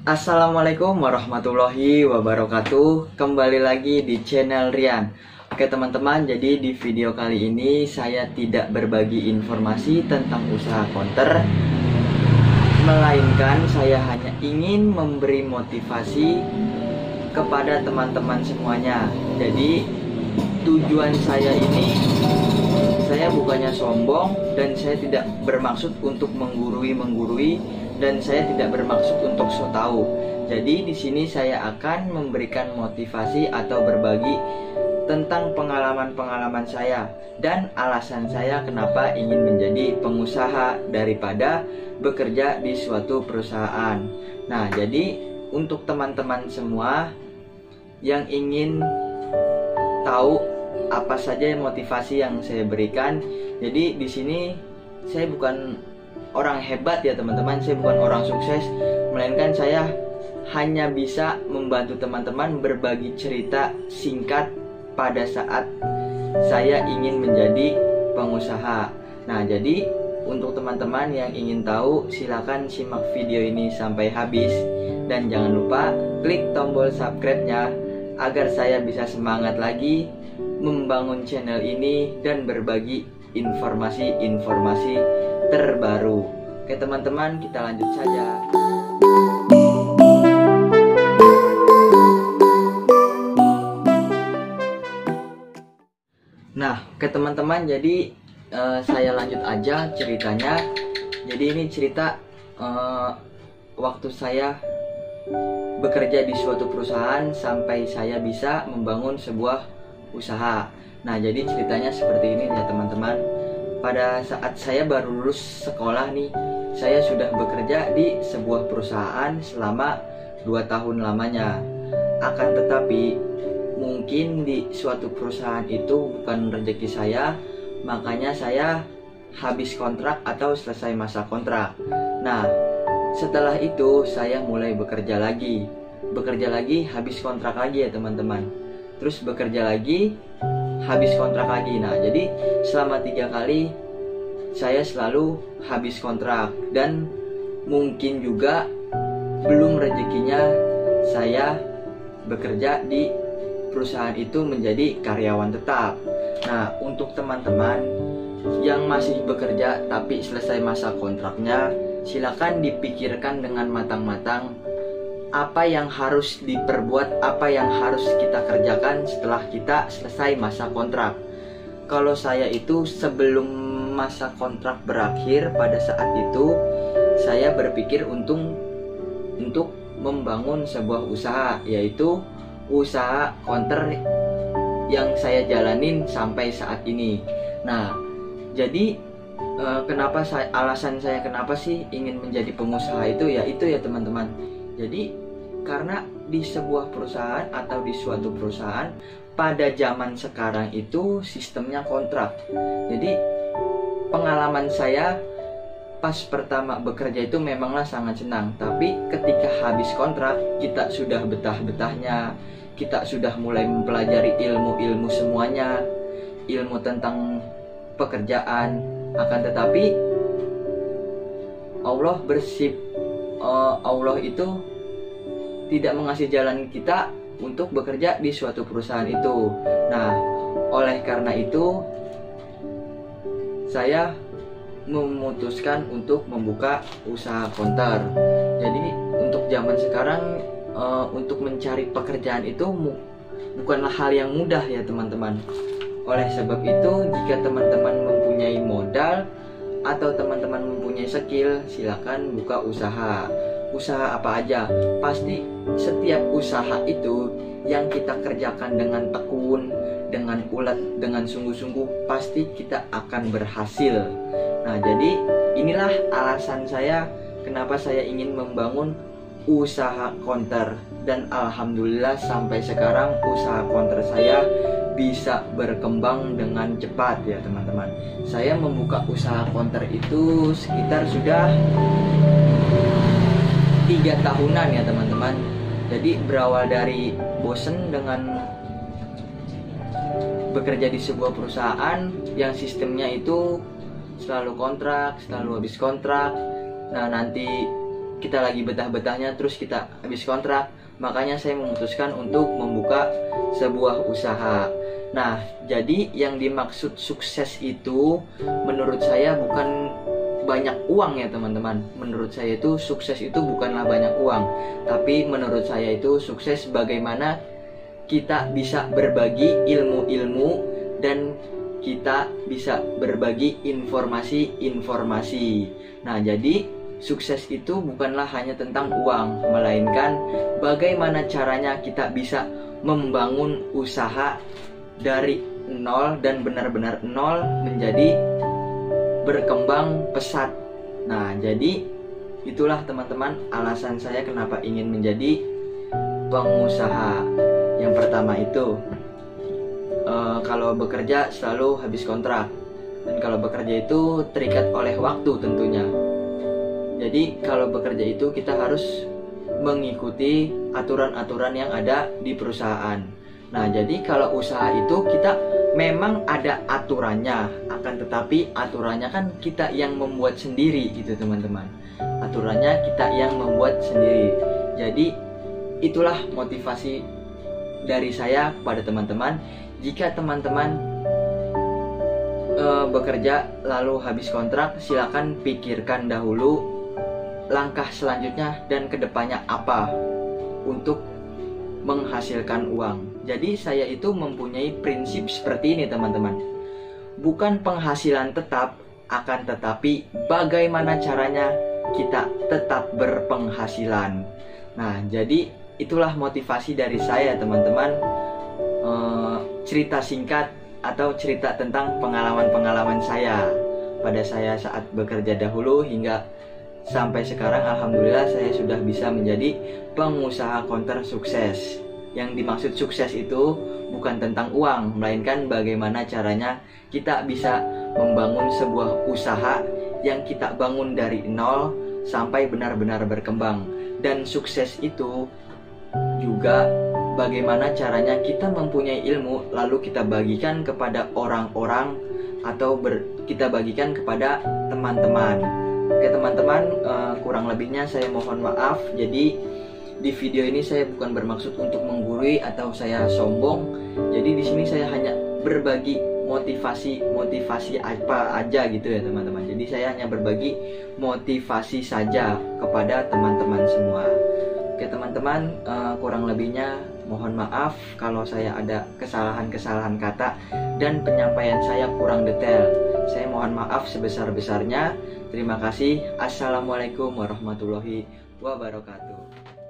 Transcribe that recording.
Assalamualaikum warahmatullahi wabarakatuh. Kembali lagi di channel Rian. Oke teman-teman, jadi di video kali ini saya tidak berbagi informasi tentang usaha konter, melainkan saya hanya ingin memberi motivasi kepada teman-teman semuanya. Jadi tujuan saya ini, saya bukannya sombong dan saya tidak bermaksud untuk menggurui dan saya tidak bermaksud untuk so tahu. Jadi di sini saya akan memberikan motivasi atau berbagi tentang pengalaman-pengalaman saya dan alasan saya kenapa ingin menjadi pengusaha daripada bekerja di suatu perusahaan. Nah, jadi untuk teman-teman semua yang ingin tahu apa saja motivasi yang saya berikan, jadi di sini saya bukan orang hebat ya teman-teman, saya bukan orang sukses, melainkan saya hanya bisa membantu teman-teman berbagi cerita singkat pada saat saya ingin menjadi pengusaha. Nah, jadi untuk teman-teman yang ingin tahu, silakan simak video ini sampai habis dan jangan lupa klik tombol subscribe-nya agar saya bisa semangat lagi membangun channel ini dan berbagi informasi-informasi terbaru. Oke teman-teman, kita lanjut saja. Nah, oke teman-teman, jadi saya lanjut aja ceritanya. Jadi ini cerita waktu saya bekerja di suatu perusahaan sampai saya bisa membangun sebuah usaha. Nah, jadi ceritanya seperti ini ya teman-teman. Pada saat saya baru lulus sekolah nih, saya sudah bekerja di sebuah perusahaan selama 2 tahun lamanya. Akan tetapi mungkin di suatu perusahaan itu bukan rezeki saya, makanya saya habis kontrak atau selesai masa kontrak. Nah, setelah itu saya mulai bekerja lagi habis kontrak lagi ya teman-teman. Terus bekerja lagi, habis kontrak lagi. Nah, jadi selama 3 kali saya selalu habis kontrak, dan mungkin juga belum rezekinya saya bekerja di perusahaan itu menjadi karyawan tetap. Nah, untuk teman-teman yang masih bekerja tapi selesai masa kontraknya, silakan dipikirkan dengan matang-matang apa yang harus diperbuat, apa yang harus kita kerjakan setelah kita selesai masa kontrak. Kalau saya itu sebelum masa kontrak berakhir, pada saat itu saya berpikir untuk membangun sebuah usaha, yaitu usaha konter yang saya jalanin sampai saat ini. Nah, jadi alasan saya kenapa sih ingin menjadi pengusaha itu ya teman-teman. Jadi karena di sebuah perusahaan atau di suatu perusahaan pada zaman sekarang itu sistemnya kontrak. Jadi pengalaman saya pas pertama bekerja itu memanglah sangat senang, tapi ketika habis kontrak kita sudah betah-betahnya, kita sudah mulai mempelajari ilmu-ilmu semuanya, ilmu tentang pekerjaan. Akan tetapi Allah itu tidak mengasih jalan kita untuk bekerja di suatu perusahaan itu. Nah, oleh karena itu saya memutuskan untuk membuka usaha konter. Jadi untuk zaman sekarang untuk mencari pekerjaan itu bukanlah hal yang mudah ya teman-teman. Oleh sebab itu, jika teman-teman mempunyai modal atau teman-teman mempunyai skill, silakan buka usaha. Usaha apa aja, pasti setiap usaha itu yang kita kerjakan dengan tekun, dengan ulet, dengan sungguh-sungguh, pasti kita akan berhasil. Nah, jadi inilah alasan saya kenapa saya ingin membangun usaha konter, dan alhamdulillah sampai sekarang usaha konter saya bisa berkembang dengan cepat ya teman-teman. Saya membuka usaha konter itu sekitar sudah 3 tahunan ya teman-teman. Jadi berawal dari bosen dengan bekerja di sebuah perusahaan yang sistemnya itu selalu kontrak, selalu habis kontrak. Nah, nanti kita lagi betah-betahnya terus kita habis kontrak. Makanya saya memutuskan untuk membuka sebuah usaha. Nah, jadi yang dimaksud sukses itu menurut saya bukan banyak uang ya teman-teman. Menurut saya itu sukses itu bukanlah banyak uang, tapi menurut saya itu sukses bagaimana kita bisa berbagi ilmu-ilmu dan kita bisa berbagi informasi-informasi. Nah, jadi sukses itu bukanlah hanya tentang uang, melainkan bagaimana caranya kita bisa membangun usaha dari nol dan benar-benar nol menjadi berkembang pesat. Nah, jadi itulah teman-teman alasan saya kenapa ingin menjadi pengusaha. Yang pertama itu kalau bekerja selalu habis kontrak, dan kalau bekerja itu terikat oleh waktu tentunya. Jadi kalau bekerja itu kita harus mengikuti aturan-aturan yang ada di perusahaan. Nah, jadi kalau usaha itu kita memang ada aturannya, akan tetapi aturannya kan kita yang membuat sendiri gitu teman-teman. Aturannya kita yang membuat sendiri. Jadi itulah motivasi dari saya kepada teman-teman. Jika teman-teman bekerja lalu habis kontrak, silakan pikirkan dahulu langkah selanjutnya dan kedepannya apa untuk menghasilkan uang. Jadi saya itu mempunyai prinsip seperti ini teman-teman. Bukan penghasilan tetap, akan tetapi bagaimana caranya kita tetap berpenghasilan. Nah, jadi itulah motivasi dari saya teman-teman. Cerita singkat atau cerita tentang pengalaman-pengalaman saya pada saya saat bekerja dahulu hingga sampai sekarang. Alhamdulillah saya sudah bisa menjadi pengusaha konter sukses. Yang dimaksud sukses itu bukan tentang uang, melainkan bagaimana caranya kita bisa membangun sebuah usaha yang kita bangun dari nol sampai benar-benar berkembang. Dan sukses itu juga bagaimana caranya kita mempunyai ilmu lalu kita bagikan kepada orang-orang atau kita bagikan kepada teman-teman. Oke teman-teman, kurang lebihnya saya mohon maaf. Jadi di video ini saya bukan bermaksud untuk menggurui atau saya sombong. Jadi di sini saya hanya berbagi motivasi apa aja gitu ya teman-teman. Jadi saya hanya berbagi motivasi saja kepada teman-teman semua. Oke teman-teman, kurang lebihnya mohon maaf kalau saya ada kesalahan-kesalahan kata dan penyampaian saya kurang detail. Saya mohon maaf sebesar-besarnya. Terima kasih. Assalamualaikum warahmatullahi wabarakatuh.